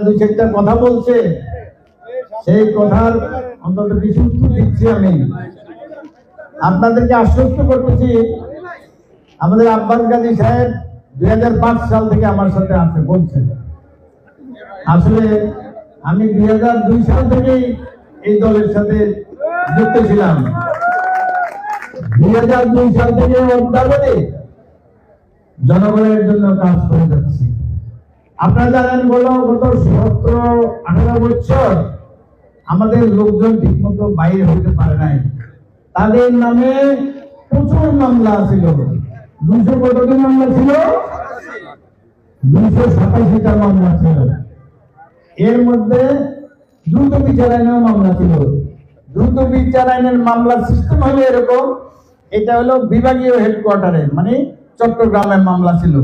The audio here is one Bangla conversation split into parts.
দুই চারটা কথা বলছে, সেই কথার অন্তত কিছু উত্তর দিচ্ছি। আমি আপনাদেরকে আশ্বস্ত করতেছি, আমাদের আব্বাস গাজী সাহেব 2005 সাল থেকে আমার সাথে আছে বলছেন। আসলে আমি 2002 সাল থেকেই এই দলের সাথে যুক্ত ছিলাম। 2002 সাল থেকে অদ্যাবধি জনগণের জন্য কাজ করে যাচ্ছি। আপনারা জানেন, বলো গত 17-18 বছর আমাদের লোকজন ঠিকমতো বাইরে হতে পারে নাই। তাদের নামে প্রচুর মামলা ছিল। 200 কতটি মামলা ছিল? 287টা মামলা ছিল। এর মধ্যে দ্রুত বিচার আইনেও মামলা ছিল। দ্রুত বিচার আইনের মামলার সিস্টেম হলো এরকম, এটা হলো বিভাগীয় হেডকোয়ার্টারে, মানে চট্টগ্রামে মামলা ছিল।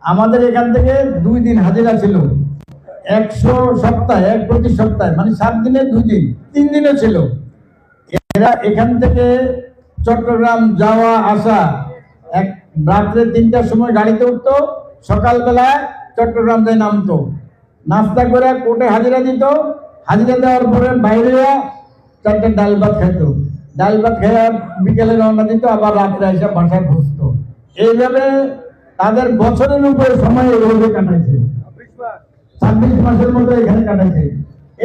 আমাদের এখান থেকে 2 দিন হাজিরা ছিল, 100 সপ্তাহে, এক প্রতি সপ্তাহে, মানে 7 দিনে 2 দিন, 3 দিনে ছিল। এরা এখান থেকে চট্টগ্রাম যাওয়া আসা, এক রাত্রে 3টার সময় গাড়িতে উঠতো, সকালবেলায় চট্টগ্রাম যায় নামতো, নাস্তা করে কোর্টে হাজিরা দিত। হাজিরা দেওয়ার পরে বাইরে 4টা ডাল ভাত খেত, ডাল ভাত খেয়ে বিকেলে রওনা দিত, আবার রাত্রে এসে বাসায় বসতো। এইভাবে তাদের বছরের উপরে সময় এইভাবে কাটাইছে, 26 মাসের মতো এখানে কাটাইছে।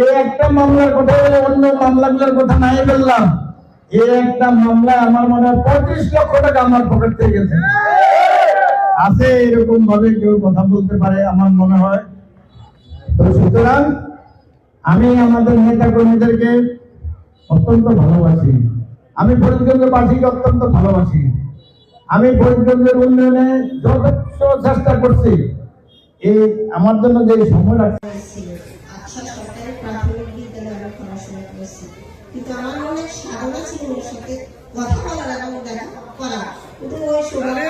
এই একটা মামলার কথা বলে অন্য মামলাগুলোর কথা নাই বললাম। এই একটা মামলা আমার মনে হয় 35 লক্ষ টাকা আমার পকেট থেকে গেছে। আছে এরকম ভাবে কেউ কথা বলতে পারে? আমার মনে হয়। তো সুতরাং আমি আমাদের নেতা কর্মীদেরকে অত্যন্ত ভালোবাসি। আমি ফরিদগঞ্জবাসীকে অত্যন্ত ভালোবাসি। আমি ফরিদগঞ্জের উন্নয়নে যথেষ্ট চেষ্টা করছি। এই আমার জন্য যে সময় রাখছে, কিন্তু আমার মনে সাধনা ছিল ওর সাথে কথা বলার এবং দেখা করা, কিন্তু ওই সময়